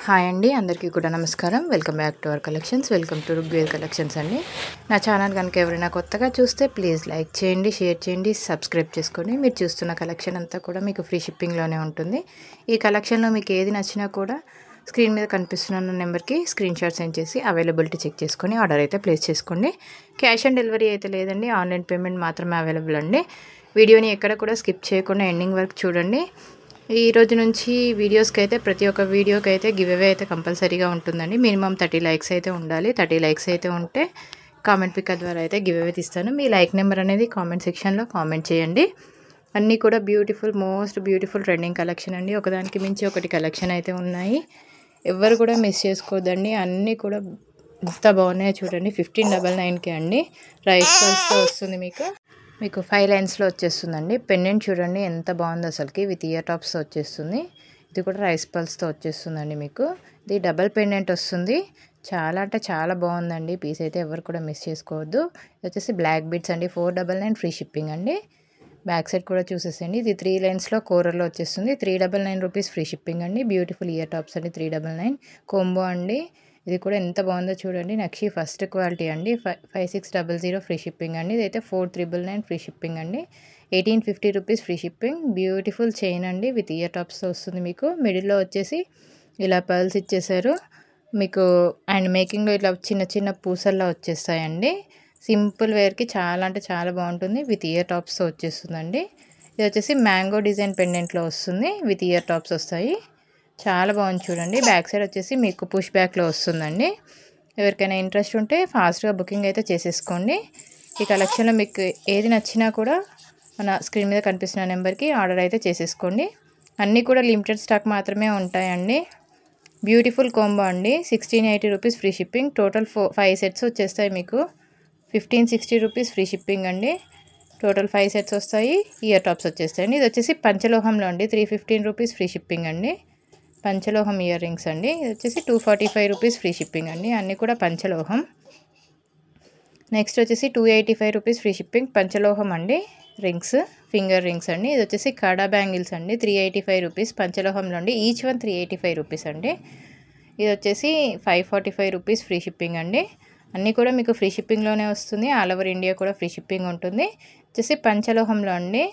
Hi అండి, అందరికీ కూడా నమస్కారం. Welcome back to our collections. Welcome to Rugvel collections అండి. నా ఛానల్ కనుక ఎవరైనా కొత్తగా చూస్తే ప్లీజ్ లైక్ చేయండి, షేర్ చేయండి, సబ్స్క్రైబ్ చేసుకోండి. మీరు చూస్తున్న కలెక్షన్ అంతా కూడా మీకు ఫ్రీ షిప్పింగ్లోనే ఉంటుంది. ఈ కలెక్షన్లో మీకు ఏది నచ్చినా కూడా స్క్రీన్ మీద కనిపిస్తున్న నెంబర్కి స్క్రీన్ షాట్ సెండ్ చేసి అవైలబిలిటీ చెక్ చేసుకొని ఆర్డర్ అయితే ప్లేస్ చేసుకోండి. క్యాష్ ఆన్ డెలివరీ అయితే లేదండి, ఆన్లైన్ పేమెంట్ మాత్రమే అవైలబుల్ అండి. వీడియోని ఎక్కడ కూడా స్కిప్ చేయకుండా ఎండింగ్ వరకు చూడండి. ఈ రోజు నుంచి వీడియోస్కి అయితే ప్రతి ఒక్క వీడియోకి అయితే గివ్ అవే అయితే కంపల్సరీగా ఉంటుందండి. మినిమం 30 లైక్స్ అయితే ఉండాలి. 30 లైక్స్ అయితే ఉంటే కామెంట్ పిక్ ద్వారా అయితే గివ్ అవే తీస్తాను. మీ లైక్ నెంబర్ అనేది కామెంట్ సెక్షన్లో కామెంట్ చేయండి. అన్నీ కూడా beautiful, most beautiful trending collection అండి. ఒకదానికి మించి ఒకటి కలెక్షన్ అయితే ఉన్నాయి. ఎవరు కూడా మిస్ చేసుకోవద్దండి. అన్నీ కూడా ఎంత బాగున్నాయో చూడండి. 1599కే అండి. రైస్ పల్స్తో వస్తుంది మీకు 5 లైన్స్లో వచ్చేస్తుందండి. పెండెంట్ చూడండి ఎంత బాగుందో అసలుకి, విత్ ఇయర్ టాప్స్తో వచ్చేస్తుంది. ఇది కూడా రైస్ పల్స్తో వచ్చేస్తుందండి. మీకు ఇది డబల్ పెండెంట్ వస్తుంది. చాలా అంటే చాలా బాగుందండి. పీస్ అయితే ఎవరు కూడా మిస్ చేసుకోవద్దు. ఇది వచ్చేసి బ్లాక్ బీడ్స్ అండి. 499 ఫ్రీ షిప్పింగ్ అండి. బ్యాక్ సైడ్ కూడా చూసేసండి. ఇది 3 లైన్స్లో కోరల్లో వచ్చేస్తుంది. 399 రూపీస్ ఫ్రీ షిప్పింగ్ అండి. బ్యూటిఫుల్ ఇయర్ టాప్స్ అండి. 399 కోంబో అండి. ఇది కూడా ఎంత బాగుందో చూడండి. నక్షి ఫస్ట్ క్వాలిటీ అండి. 5600 ఫ్రీ షిప్పింగ్ అండి. ఇదైతే 4999 ఫ్రీ షిప్పింగ్ అండి. 1850 rupees free shipping. Beautiful chain అండి, విత్ ఇయర్ టాప్స్తో వస్తుంది. మీకు మిడిల్లో వచ్చేసి ఇలా పర్ల్స్ ఇచ్చేసారు మీకు. అండ్ మేకింగ్లో ఇట్లా చిన్న చిన్న పూసల్లో వచ్చేస్తాయండి. సింపుల్ వేర్కి చాలా అంటే చాలా బాగుంటుంది. విత్ ఇయర్ టాప్స్తో వచ్చేస్తుందండి. ఇది వచ్చేసి మ్యాంగో డిజైన్ పెండెంట్లో వస్తుంది. విత్ ఇయర్ టాప్స్ వస్తాయి. చాలా బాగుంది చూడండి. బ్యాక్ సైడ్ వచ్చేసి మీకు పుష్ బ్యాక్లో వస్తుందండి. ఎవరికైనా ఇంట్రెస్ట్ ఉంటే ఫాస్ట్గా బుకింగ్ అయితే చేసేసుకోండి. ఈ కలెక్షన్లో మీకు ఏది నచ్చినా కూడా మన స్క్రీన్ మీద కనిపిస్తున్న నెంబర్కి ఆర్డర్ అయితే చేసేసుకోండి. అన్నీ కూడా లిమిటెడ్ స్టాక్ మాత్రమే ఉంటాయండి. బ్యూటిఫుల్ కాంబో అండి. 1680 rupees free shipping. Total 5 sets వచ్చేస్తాయి మీకు. 1560 రూపీస్ ఫ్రీ షిప్పింగ్ అండి. టోటల్ 5 సెట్స్ వస్తాయి. ఇయర్ టాప్స్ వచ్చేస్తాయండి. ఇది వచ్చేసి పంచలోహంలో అండి. 315 రూపీస్ ఫ్రీ షిప్పింగ్ అండి. పంచలోహం ఇయర్ రింగ్స్ అండి. ఇది వచ్చేసి 245 రూపీస్ ఫ్రీ షిప్పింగ్ అండి. అన్నీ కూడా పంచలోహం. నెక్స్ట్ వచ్చేసి 285 రూపీస్ ఫ్రీ షిప్పింగ్. పంచలోహం అండి. రింగ్స్, ఫింగర్ రింగ్స్ అండి. ఇది వచ్చేసి కడా బ్యాంగిల్స్ అండి. 385 రూపీస్ పంచలోహంలో అండి. ఈచ్ వన్ 385 రూపీస్ అండి. ఇది వచ్చేసి 545 రూపీస్ ఫ్రీ షిప్పింగ్ అండి. అన్నీ కూడా మీకు ఫ్రీ షిప్పింగ్లోనే వస్తుంది. ఆల్ ఓవర్ ఇండియా కూడా ఫ్రీ షిప్పింగ్ ఉంటుంది. వచ్చేసి పంచలోహంలో అండి.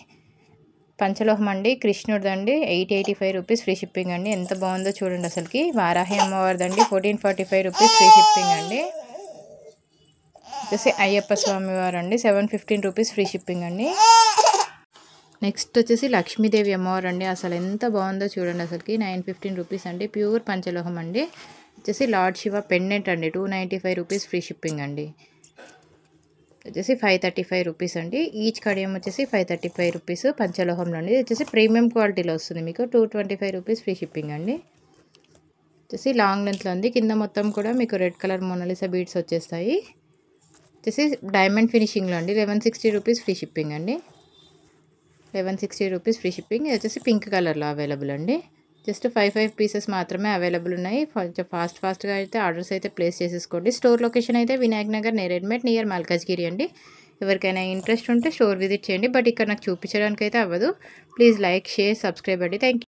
పంచలోహం అండి. కృష్ణుడిదండి. 885 రూపీస్ ఫ్రీ షిప్పింగ్ అండి. ఎంత బాగుందో చూడండి అసలుకి. వారాహి అమ్మవారిదండి. 1445 రూపీస్ ఫ్రీ షిప్పింగ్ అండి. వచ్చేసి అయ్యప్ప స్వామి వారు అండి. 715 రూపీస్ ఫ్రీ షిప్పింగ్ అండి. నెక్స్ట్ వచ్చేసి లక్ష్మీదేవి అమ్మవారు అండి. అసలు ఎంత బాగుందో చూడండి అసలుకి. 915 రూపీస్ అండి. ప్యూర్ పంచలోహం అండి. వచ్చేసి లార్డ్ శివ పెండెంట్ అండి. 295 రూపీస్ ఫ్రీ షిప్పింగ్ అండి. వచ్చేసి 535 రూపీస్ అండి. ఈచ్ కడియం వచ్చేసి 535 రూపీస్ పంచలోహంలో అండి. వచ్చేసి ప్రీమియం క్వాలిటీలో వస్తుంది మీకు. 225 రూపీస్ ఫ్రీ షిప్పింగ్ అండి. వచ్చేసి లాంగ్ లెంత్లో ఉంది. కింద మొత్తం కూడా మీకు రెడ్ కలర్ మోనాలిసా బీడ్స్ వచ్చేస్తాయి. వచ్చేసి డైమండ్ ఫినిషింగ్లో అండి. 1160 రూపీస్ ఫ్రీ షిప్పింగ్ అండి. 1160 రూపీస్ ఫ్రీ షిప్పింగ్. ఇది వచ్చేసి పింక్ కలర్లో అవైలబుల్ అండి. జస్ట్ 5 పీసెస్ మాత్రమే అవైలబుల్ ఉన్నాయి. కొంచెం ఫాస్ట్గా అయితే ఆర్డర్స్ అయితే ప్లేస్ చేసేసుకోండి. స్టోర్ లొకేషన్ అయితే వినాయక్ నగర్ నేరేడ్మెట్ నియర్ మల్కాజ్గిరి అండి. ఎవరికైనా ఇంట్రెస్ట్ ఉంటే స్టోర్ విజిట్ చేయండి. బట్ ఇక్కడ నాకు చూపించడానికి అయితే అవ్వదు. ప్లీజ్ లైక్, షేర్, సబ్స్క్రైబ్ అండి. Thank you.